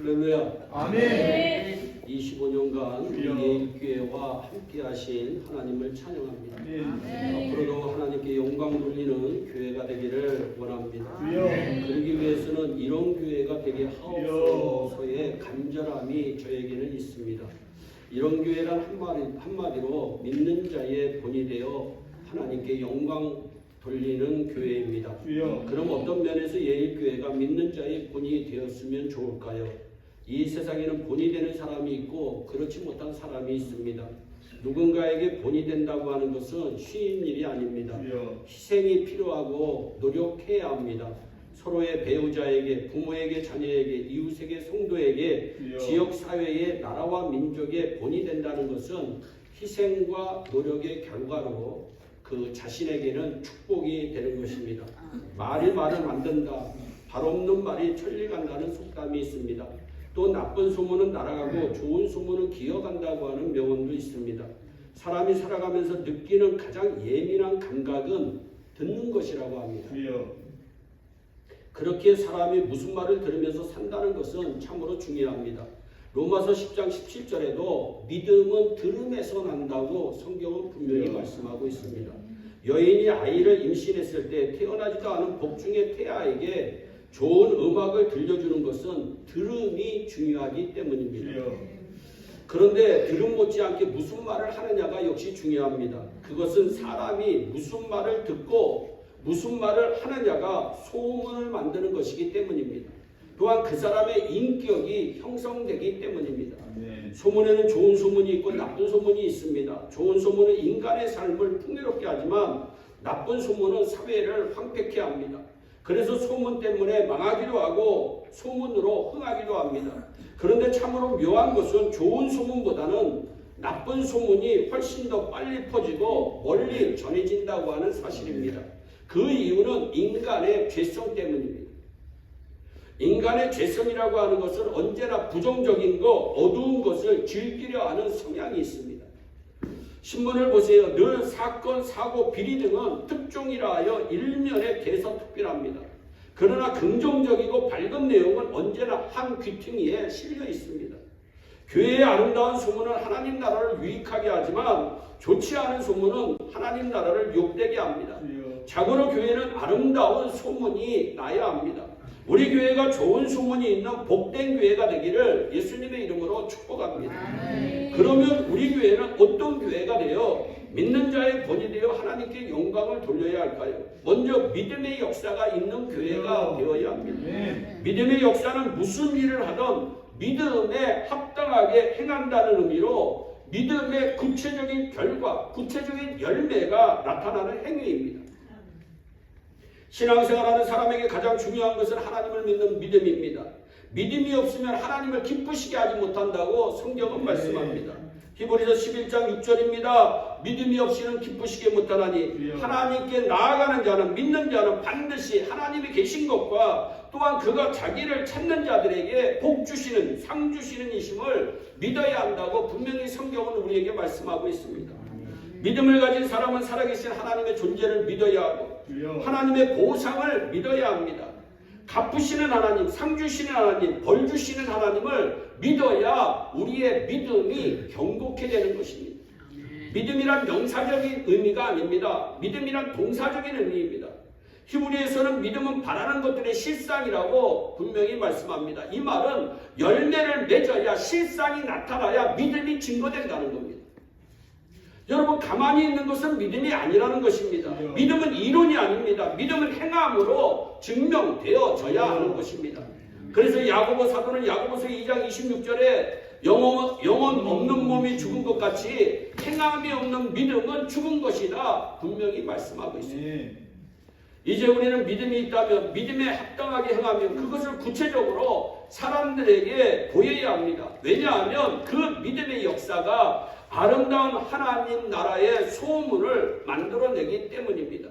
할렐루야. 아멘. 25년간 예일교회와 함께 하신 하나님을 찬양합니다. 앞으로도 하나님께 영광 돌리는 교회가 되기를 원합니다. 그러기 위해서는 이런 교회가 되게 하옵소서의 간절함이 저에게는 있습니다. 이런 교회란 한마디로 믿는 자의 본이 되어 하나님께 영광 돌리는 교회입니다. 그럼 어떤 면에서 예일교회가 믿는 자의 본이 되었으면 좋을까요? 이 세상에는 본이 되는 사람이 있고 그렇지 못한 사람이 있습니다. 누군가에게 본이 된다고 하는 것은 쉬운 일이 아닙니다. 희생이 필요하고 노력해야 합니다. 서로의 배우자에게, 부모에게, 자녀에게, 이웃에게, 성도에게, 지역사회에, 나라와 민족의 본이 된다는 것은 희생과 노력의 결과로 그 자신에게는 축복이 되는 것입니다. 말이 말을 만든다. 발 없는 말이 천리 간다는 속담이 있습니다. 또 나쁜 소문은 날아가고 좋은 소문은 기어간다고 하는 명언도 있습니다. 사람이 살아가면서 느끼는 가장 예민한 감각은 듣는 것이라고 합니다. 그렇게 사람이 무슨 말을 들으면서 산다는 것은 참으로 중요합니다. 로마서 10장 17절에도 믿음은 들음에서 난다고 성경은 분명히 말씀하고 있습니다. 여인이 아이를 임신했을 때 태어나지도 않은 복중의 태아에게 좋은 음악을 들려주는 것은 들음이 중요하기 때문입니다. 그런데 들음 못지않게 무슨 말을 하느냐가 역시 중요합니다. 그것은 사람이 무슨 말을 듣고 무슨 말을 하느냐가 소문을 만드는 것이기 때문입니다. 또한 그 사람의 인격이 형성되기 때문입니다. 소문에는 좋은 소문이 있고 나쁜 소문이 있습니다. 좋은 소문은 인간의 삶을 풍요롭게 하지만 나쁜 소문은 사회를 황폐케 합니다. 그래서 소문 때문에 망하기도 하고 소문으로 흥하기도 합니다. 그런데 참으로 묘한 것은 좋은 소문보다는 나쁜 소문이 훨씬 더 빨리 퍼지고 멀리 전해진다고 하는 사실입니다. 그 이유는 인간의 죄성 때문입니다. 인간의 죄성이라고 하는 것은 언제나 부정적인 것, 어두운 것을 즐기려 하는 성향이 있습니다. 신문을 보세요. 늘 사건, 사고, 비리 등은 특종이라 하여 일면에 대서특필합니다. 그러나 긍정적이고 밝은 내용은 언제나 한 귀퉁이에 실려 있습니다. 교회의 아름다운 소문은 하나님 나라를 유익하게 하지만 좋지 않은 소문은 하나님 나라를 욕되게 합니다. 자고로 교회는 아름다운 소문이 나야 합니다. 우리 교회가 좋은 소문이 있는 복된 교회가 되기를 예수님의 이름으로 축복합니다. 그러면 우리 교회는 어떤 교회가 되어 믿는 자의 본이 되어 하나님께 영광을 돌려야 할까요? 먼저 믿음의 역사가 있는 교회가 되어야 합니다. 믿음의 역사는 무슨 일을 하든 믿음에 합당하게 행한다는 의미로 믿음의 구체적인 결과, 구체적인 열매가 나타나는 행위입니다. 신앙생활하는 사람에게 가장 중요한 것은 하나님을 믿는 믿음입니다. 믿음이 없으면 하나님을 기쁘시게 하지 못한다고 성경은 말씀합니다. 히브리서 11장 6절입니다. 믿음이 없이는 기쁘시게 못하나니 하나님께 나아가는 자는, 믿는 자는 반드시 하나님이 계신 것과 또한 그가 자기를 찾는 자들에게 복 주시는, 상 주시는 이심을 믿어야 한다고 분명히 성경은 우리에게 말씀하고 있습니다. 믿음을 가진 사람은 살아계신 하나님의 존재를 믿어야 하고 하나님의 보상을 믿어야 합니다. 갚으시는 하나님, 상 주시는 하나님, 벌 주시는 하나님을 믿어야 우리의 믿음이 견고케 되는 것입니다. 믿음이란 명사적인 의미가 아닙니다. 믿음이란 동사적인 의미입니다. 히브리에서는 믿음은 바라는 것들의 실상이라고 분명히 말씀합니다. 이 말은 열매를 맺어야, 실상이 나타나야 믿음이 증거된다는 겁니다. 여러분, 가만히 있는 것은 믿음이 아니라는 것입니다. 믿음은 이론이 아닙니다. 믿음은 행함으로 증명되어져야 하는 것입니다. 그래서 야고보 사도는 야고보서 2장 26절에 영혼 없는 몸이 죽은 것 같이 행함이 없는 믿음은 죽은 것이다 분명히 말씀하고 있습니다. 이제 우리는 믿음이 있다면 믿음에 합당하게 행하면 그것을 구체적으로 사람들에게 보여야 합니다. 왜냐하면 그 믿음의 역사가 아름다운 하나님 나라의 소문을 만들어내기 때문입니다.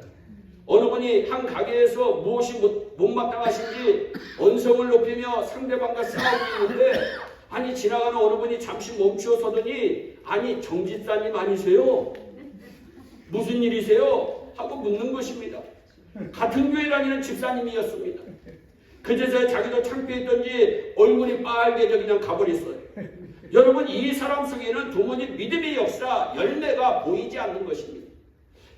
어느 분이 한 가게에서 무엇이 못마땅하신지 언성을 높이며 상대방과 싸우고 있는데 아니 지나가는 어느 분이 잠시 멈추어 서더니 아니 정집사님 아니세요? 무슨 일이세요? 하고 묻는 것입니다. 같은 교회 다니는 집사님이었습니다. 그제서야 자기도 창피했던지 얼굴이 빨개져 그냥 가버렸어요. 여러분, 이 사람 속에는 도무지 믿음의 역사, 열매가 보이지 않는 것입니다.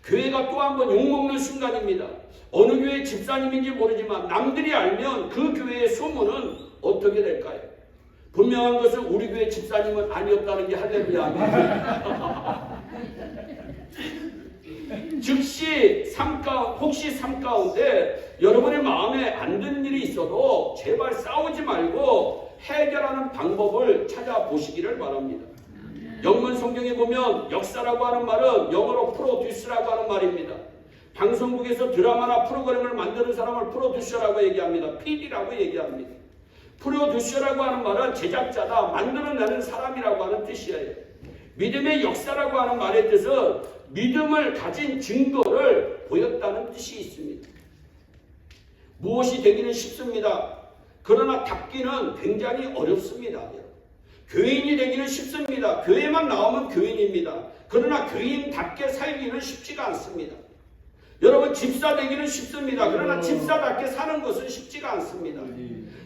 교회가 또 한 번 욕먹는 순간입니다. 어느 교회 집사님인지 모르지만 남들이 알면 그 교회의 소문은 어떻게 될까요? 분명한 것은 우리 교회 집사님은 아니었다는 게 할렐루야. 즉시 혹시 삶 가운데 여러분의 마음에 안 드는 일이 있어도 제발 싸우지 말고 해결하는 방법을 찾아보시기를 바랍니다. 영문 성경에 보면 역사라고 하는 말은 영어로 프로듀스라고 하는 말입니다. 방송국에서 드라마나 프로그램을 만드는 사람을 프로듀서라고 얘기합니다. PD라고 얘기합니다. 프로듀서라고 하는 말은 제작자다, 만들어내는 사람이라고 하는 뜻이에요. 믿음의 역사라고 하는 말의 뜻은 믿음을 가진 증거를 보였다는 뜻이 있습니다. 무엇이 되기는 쉽습니다. 그러나 닦기는 굉장히 어렵습니다. 교인이 되기는 쉽습니다. 교회만 나오면 교인입니다. 그러나 교인답게 살기는 쉽지가 않습니다. 여러분, 집사 되기는 쉽습니다. 그러나 집사답게 사는 것은 쉽지가 않습니다.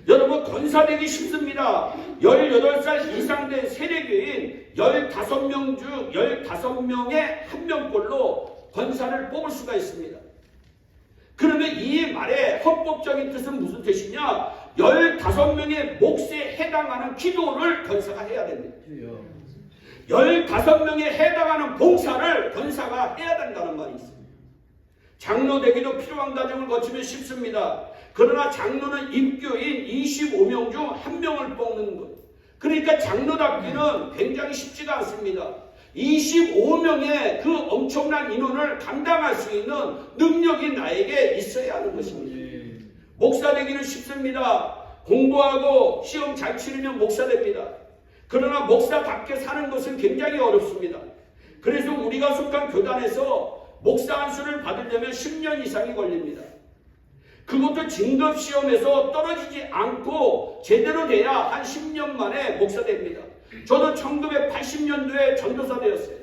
여러분, 권사 되기 쉽습니다. 18살 이상 된 세례교인 15명 중 15명의 한 명꼴로 권사를 뽑을 수가 있습니다. 그러면 이 말의 헌법적인 뜻은 무슨 뜻이냐? 15명의 몫에 해당하는 기도를 권사가 해야 됩니다. 15명에 해당하는 봉사를 권사가 해야 된다는 말이 있습니다. 장로 되기도 필요한 과정을 거치면 쉽습니다. 그러나 장로는 입교인 25명 중 1명을 뽑는 것. 그러니까 장로답기는 굉장히 쉽지가 않습니다. 25명의 그 엄청난 인원을 감당할 수 있는 능력이 나에게 있어야 하는 것입니다. 목사 되기는 쉽습니다. 공부하고 시험 잘 치르면 목사 됩니다. 그러나 목사답게 사는 것은 굉장히 어렵습니다. 그래서 우리가 속한 교단에서 목사 안수를 받으려면 10년 이상이 걸립니다. 그것도 진급시험에서 떨어지지 않고 제대로 돼야 한 10년 만에 목사 됩니다. 저도 1980년도에 전도사 되었어요.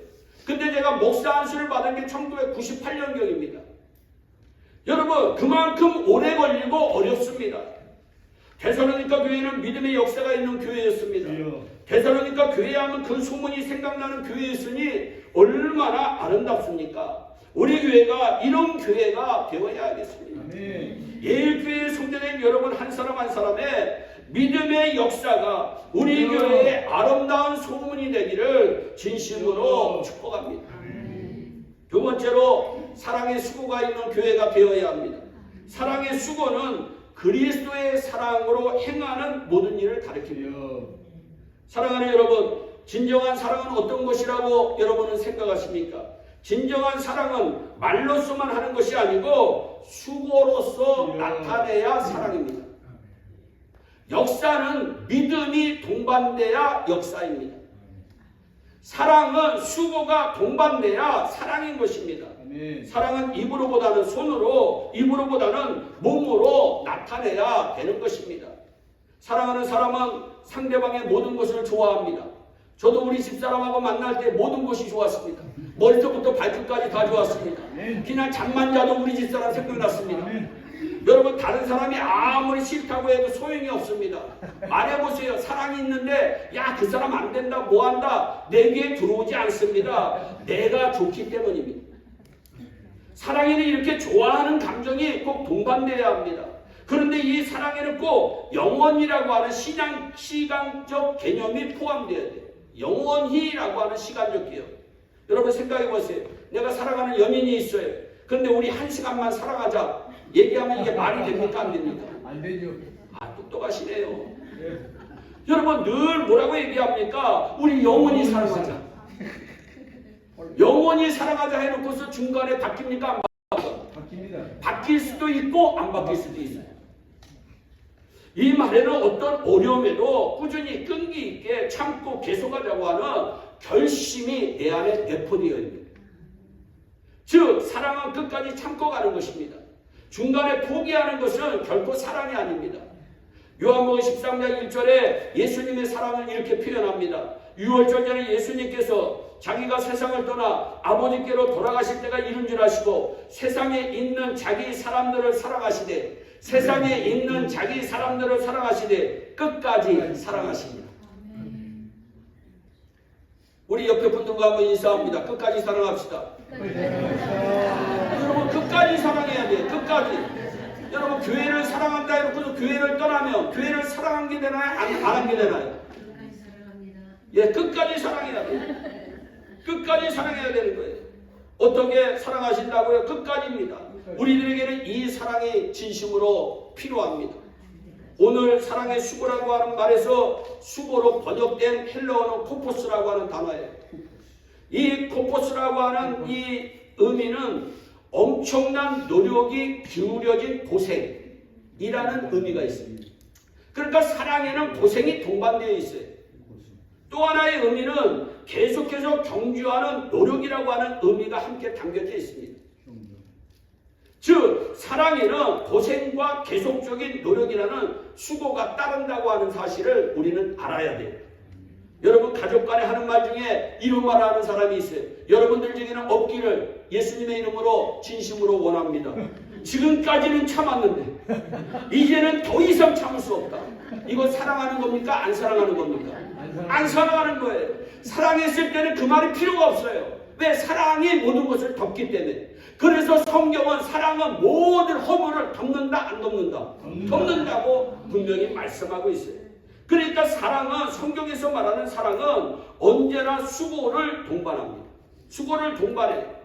근데 제가 목사 안수를 받은 게 1998년경입니다. 여러분, 그만큼 오래 걸리고 어렵습니다. 데살로니가 교회는 믿음의 역사가 있는 교회였습니다. 데살로니가 교회 하면 그 소문이 생각나는 교회였으니 얼마나 아름답습니까? 우리 교회가 이런 교회가 되어야 하겠습니다. 예일교회에 성도된 여러분 한 사람 한 사람의 믿음의 역사가 우리 교회의 아름다운 소문이 되기를 진심으로 축복합니다. 두 번째로 사랑의 수고가 있는 교회가 되어야 합니다. 사랑의 수고는 그리스도의 사랑으로 행하는 모든 일을 가리킵니다. 사랑하는 여러분, 진정한 사랑은 어떤 것이라고 여러분은 생각하십니까? 진정한 사랑은 말로서만 하는 것이 아니고 수고로서 나타내야 사랑입니다. 역사는 믿음이 동반돼야 역사입니다. 사랑은 수고가 동반돼야 사랑인 것입니다. 사랑은 입으로보다는 손으로, 입으로보다는 몸으로 나타내야 되는 것입니다. 사랑하는 사람은 상대방의 모든 것을 좋아합니다. 저도 우리 집사람하고 만날 때 모든 것이 좋았습니다. 머리부터 발끝까지 다 좋았습니다. 그냥 잠만 자도 우리 집사람 생각났습니다. 여러분, 다른 사람이 아무리 싫다고 해도 소용이 없습니다. 말해보세요. 사랑이 있는데 야, 그 사람 안 된다, 뭐 한다, 내 귀에 들어오지 않습니다. 내가 좋기 때문입니다. 사랑에는 이렇게 좋아하는 감정이 꼭 동반돼야 합니다. 그런데 이 사랑에는 꼭 영원이라고 하는 시간적 개념이 포함되어야 돼요. 영원히라고 하는 시간적 개념. 여러분 생각해 보세요. 내가 사랑하는 연인이 있어요. 그런데 우리 1시간만 사랑하자 얘기하면 이게 말이 됩니까? 안 됩니까? 안 되죠. 아, 똑똑하시네요. 여러분 늘 뭐라고 얘기합니까? 우리 영원히 사랑하자. 영원히 사랑하자 해놓고서 중간에 바뀝니까? 안 바뀌어요? 바뀝니다. 바뀔 수도 있고 안 바뀔 수도 있어요. 이 말에는 어떤 어려움에도 꾸준히 끈기 있게 참고 계속하자고 하는 결심이 내 안에 내포되어 있습니다. 즉 사랑은 끝까지 참고 가는 것입니다. 중간에 포기하는 것은 결코 사랑이 아닙니다. 요한복음 13장 1절에 예수님의 사랑을 이렇게 표현합니다. 6월절 전에 예수님께서 자기가 세상을 떠나 아버지께로 돌아가실 때가 이른 줄 아시고 세상에 있는 자기 사람들을 사랑하시되 세상에 있는 자기 사람들을 사랑하시되 끝까지 사랑하십니다. 우리 옆에 분들과 한번 인사합니다. 끝까지 사랑합시다. 여러분 끝까지 사랑해야 돼요. 끝까지. 여러분 교회를 사랑한다 해놓고도 교회를 떠나면 교회를 사랑한 게 되나요? 안 한 게 되나요? 예, 끝까지 사랑해야 돼요. 끝까지 사랑해야 되는 거예요. 어떻게 사랑하신다고요? 끝까지입니다. 우리들에게는 이 사랑이 진심으로 필요합니다. 오늘 사랑의 수고라고 하는 말에서 수고로 번역된 헬라어는 코포스라고 하는 단어예요. 이 코포스라고 하는 이 의미는 엄청난 노력이 기울여진 고생이라는 의미가 있습니다. 그러니까 사랑에는 고생이 동반되어 있어요. 또 하나의 의미는 계속해서 경주하는 노력이라고 하는 의미가 함께 담겨져 있습니다. 즉 사랑에는 고생과 계속적인 노력이라는 수고가 따른다고 하는 사실을 우리는 알아야 돼요. 여러분 가족 간에 하는 말 중에 이런 말을 하는 사람이 있어요. 여러분들 중에는 없기를 예수님의 이름으로 진심으로 원합니다. 지금까지는 참았는데 이제는 더 이상 참을 수 없다. 이거 사랑하는 겁니까? 안 사랑하는 겁니까? 안 사랑하는 거예요. 사랑했을 때는 그 말이 필요가 없어요. 왜? 사랑이 모든 것을 덮기 때문에. 그래서 성경은 사랑은 모든 허물을 덮는다 안 덮는다? 덮는다고 분명히 말씀하고 있어요. 그러니까 사랑은 성경에서 말하는 사랑은 언제나 수고를 동반합니다. 수고를 동반해요.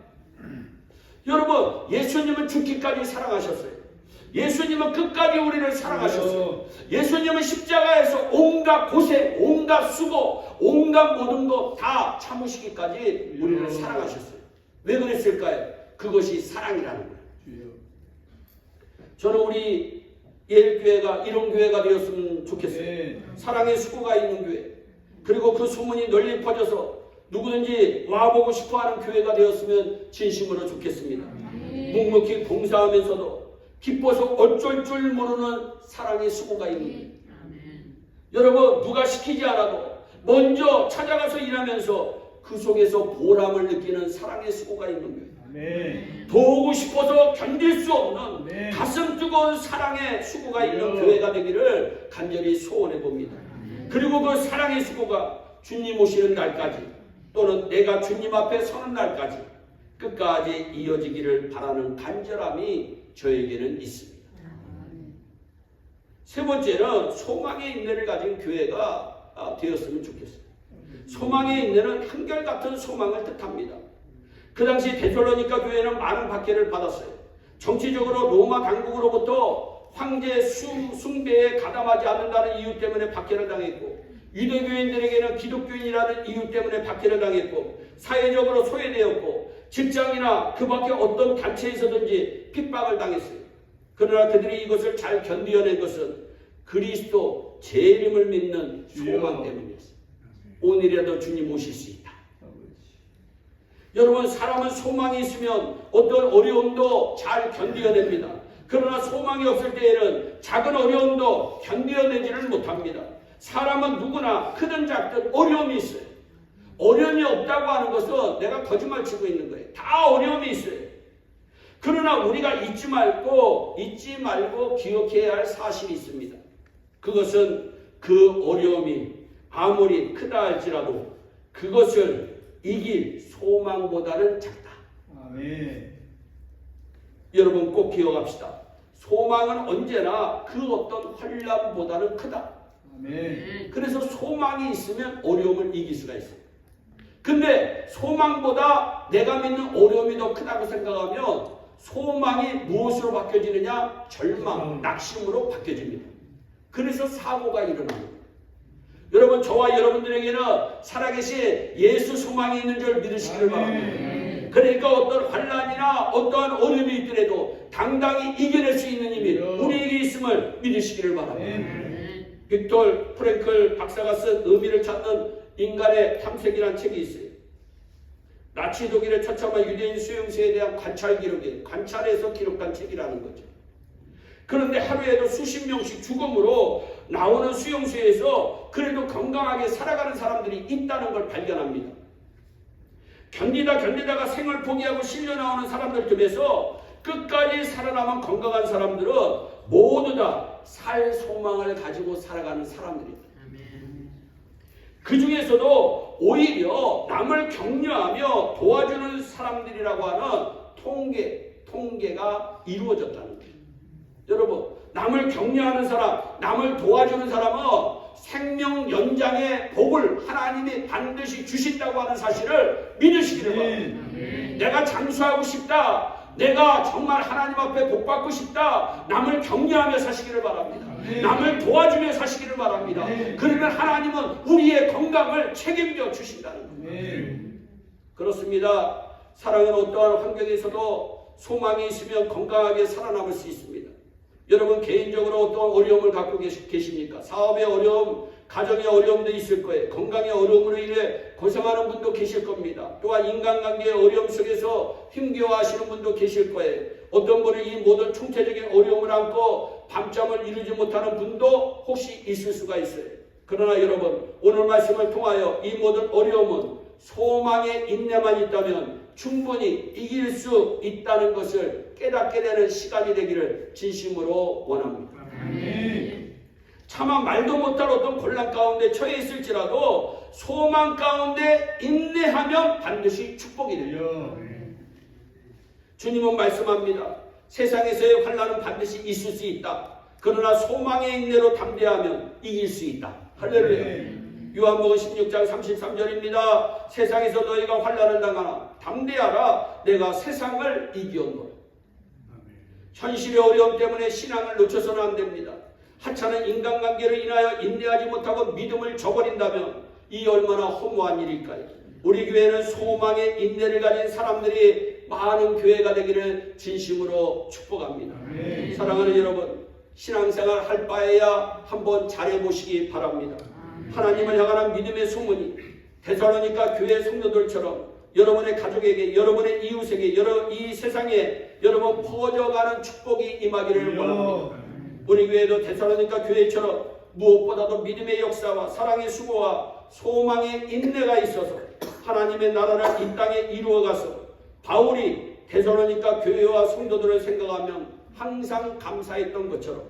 여러분 예수님은 죽기까지 사랑하셨어요. 예수님은 끝까지 우리를 사랑하셨어요. 예수님은 십자가에서 온갖 고생, 온갖 수고, 온갖 모든 것 다 참으시기까지 우리를 사랑하셨어요. 왜 그랬을까요? 그것이 사랑이라는 거예요. 저는 우리 예일교회가 이런 교회가 되었으면 좋겠어요. 사랑의 수고가 있는 교회. 그리고 그 소문이 널리 퍼져서 누구든지 와보고 싶어하는 교회가 되었으면 진심으로 좋겠습니다. 묵묵히 봉사하면서도 기뻐서 어쩔 줄 모르는 사랑의 수고가 있는 거예요. 여러분 누가 시키지 않아도 먼저 찾아가서 일하면서 그 속에서 보람을 느끼는 사랑의 수고가 있는 거예요. 도우고 싶어서 견딜 수 없는 가슴 뜨거운 사랑의 수고가 있는 교회가 되기를 간절히 소원해 봅니다. 그리고 그 사랑의 수고가 주님 오시는 날까지 또는 내가 주님 앞에 서는 날까지 끝까지 이어지기를 바라는 간절함이 저에게는 있습니다. 세 번째는 소망의 인내를 가진 교회가 되었으면 좋겠어요. 소망의 인내는 한결같은 소망을 뜻합니다. 그 당시 데살로니가 교회는 많은 박해를 받았어요. 정치적으로 로마 당국으로부터 황제 숭배에 가담하지 않는다는 이유 때문에 박해를 당했고, 유대교인들에게는 기독교인이라는 이유 때문에 박해를 당했고, 사회적으로 소외되었고, 직장이나 그 밖에 어떤 단체에서든지 핍박을 당했어요. 그러나 그들이 이것을 잘 견디어낸 것은 그리스도 재림을 믿는 소망 때문이었어요. 오늘이라도 주님 오실 수 있다. 여러분 사람은 소망이 있으면 어떤 어려움도 잘 견디어냅니다. 그러나 소망이 없을 때에는 작은 어려움도 견디어내지를 못합니다. 사람은 누구나 크든 작든 어려움이 있어요. 어려움이 없다고 하는 것은 내가 거짓말 치고 있는 거예요. 다 어려움이 있어요. 그러나 우리가 잊지 말고 기억해야 할 사실이 있습니다. 그것은 그 어려움이 아무리 크다 할지라도 그것을 이길 소망보다는 작다. 아멘. 여러분 꼭 기억합시다. 소망은 언제나 그 어떤 환난보다는 크다. 아멘. 그래서 소망이 있으면 어려움을 이길 수가 있어요. 근데 소망보다 내가 믿는 어려움이 더 크다고 생각하면 소망이 무엇으로 바뀌어지느냐? 절망, 낙심으로 바뀌어집니다. 그래서 사고가 일어납니다. 여러분 저와 여러분들에게는 살아계신 예수 소망이 있는 줄 믿으시기를 바랍니다. 그러니까 어떤 환난이나 어떠한 어려움이 있더라도 당당히 이겨낼 수 있는 힘이 우리에게 있음을 믿으시기를 바랍니다. 빅톨 프랭클 박사가 쓴 의미를 찾는 인간의 탐색이라는 책이 있어요. 나치 독일의 처참한 유대인 수용소에 대한 관찰 기록이에요. 관찰에서 기록한 책이라는 거죠. 그런데 하루에도 수십 명씩 죽음으로 나오는 수용소에서 그래도 건강하게 살아가는 사람들이 있다는 걸 발견합니다. 견디다가 생을 포기하고 실려 나오는 사람들 중에서 끝까지 살아남은 건강한 사람들은 모두 다 살 소망을 가지고 살아가는 사람들입니다. 그 중에서도 오히려 남을 격려하며 도와주는 사람들이라고 하는 통계가 이루어졌다는 거예요. 여러분, 남을 격려하는 사람, 남을 도와주는 사람은 생명 연장의 복을 하나님이 반드시 주신다고 하는 사실을 믿으시기를 바랍니다. 내가 장수하고 싶다, 내가 정말 하나님 앞에 복 받고 싶다, 남을 격려하며 사시기를 바랍니다. 남을 도와주며 사시기를 바랍니다. 그러면 하나님은 우리의 건강을 책임져 주신다는 거예요. 그렇습니다. 사랑은 어떠한 환경에서도 소망이 있으면 건강하게 살아남을 수 있습니다. 여러분 개인적으로 어떤 어려움을 갖고 계십니까? 사업의 어려움, 가정의 어려움도 있을 거예요. 건강의 어려움으로 인해 고생하는 분도 계실 겁니다. 또한 인간관계의 어려움 속에서 힘겨워하시는 분도 계실 거예요. 어떤 분은 이 모든 총체적인 어려움을 안고 밤잠을 이루지 못하는 분도 혹시 있을 수가 있어요. 그러나 여러분, 오늘 말씀을 통하여 이 모든 어려움은 소망의 인내만 있다면 충분히 이길 수 있다는 것을 깨닫게 되는 시간이 되기를 진심으로 원합니다. 차마 말도 못할 어떤 곤란 가운데 처해 있을지라도 소망 가운데 인내하면 반드시 축복이 됩니다. 주님은 말씀합니다. 세상에서의 환난은 반드시 있을 수 있다. 그러나 소망의 인내로 담대하면 이길 수 있다. 할렐루야. 요한복음 16장 33절입니다. 세상에서 너희가 환난을 당하나 담대하라. 내가 세상을 이기었노라. 현실의 어려움 때문에 신앙을 놓쳐서는 안 됩니다. 하찮은 인간관계를 인하여 인내하지 못하고 믿음을 저버린다면 이 얼마나 허무한 일일까요? 우리 교회는 소망의 인내를 가진 사람들이 많은 교회가 되기를 진심으로 축복합니다. 사랑하는 여러분, 신앙생활 할 바에야 한번 잘해보시기 바랍니다. 하나님을 향한 믿음의 소문이 데살로니가 교회 성도들처럼 여러분의 가족에게, 여러분의 이웃에게, 이 세상에 여러분 퍼져가는 축복이 임하기를 원합니다. 우리 교회도 데살로니가 교회처럼 무엇보다도 믿음의 역사와 사랑의 수고와 소망의 인내가 있어서 하나님의 나라를 이 땅에 이루어가서 바울이 데살로니가 교회와 성도들을 생각하면 항상 감사했던 것처럼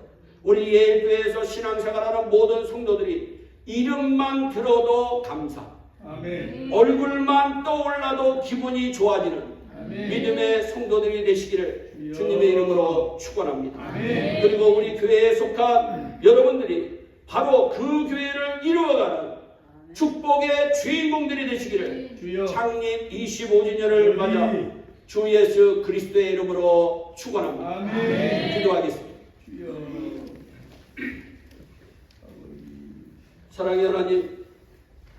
우리 예일교회에서 신앙생활하는 모든 성도들이 이름만 들어도 감사, 아멘. 얼굴만 떠올라도 기분이 좋아지는 아멘. 믿음의 성도들이 되시기를 주님의 이름으로 축원합니다. 아멘. 그리고 우리 교회에 속한 여러분들이 바로 그 교회를 이루어가는 축복의 주인공들이 되시기를 창립 25주년을 맞아 주 예수 그리스도의 이름으로 축원합니다. 아멘. 기도하겠습니다. 사랑의 하나님,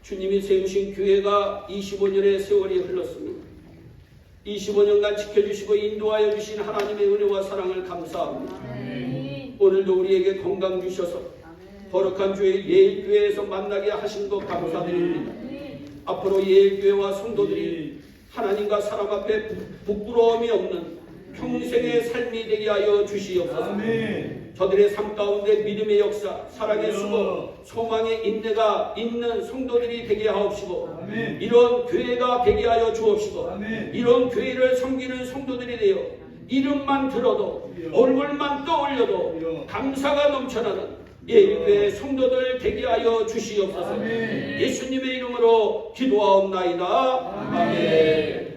주님이 세우신 교회가 25년의 세월이 흘렀습니다. 25년간 지켜주시고 인도하여 주신 하나님의 은혜와 사랑을 감사합니다. 아멘. 오늘도 우리에게 건강 주셔서 거룩한 주의 예일교회에서 만나게 하신 것 감사드립니다. 앞으로 예일교회와 성도들이 하나님과 사람 앞에 부끄러움이 없는 평생의 삶이 되게 하여 주시옵소서. 아멘. 저들의 삶 가운데 믿음의 역사, 사랑의 수고, 소망의 인내가 있는 성도들이 되게 하옵시고 아멘. 이런 교회가 되게 하여 주옵시고 아멘. 이런 교회를 섬기는 성도들이 되어 이름만 들어도 얼굴만 떠올려도 감사가 넘쳐나는 예일교회 성도들 되게 하여 주시옵소서. 아멘. 예수님의 이름으로 기도하옵나이다. 아멘.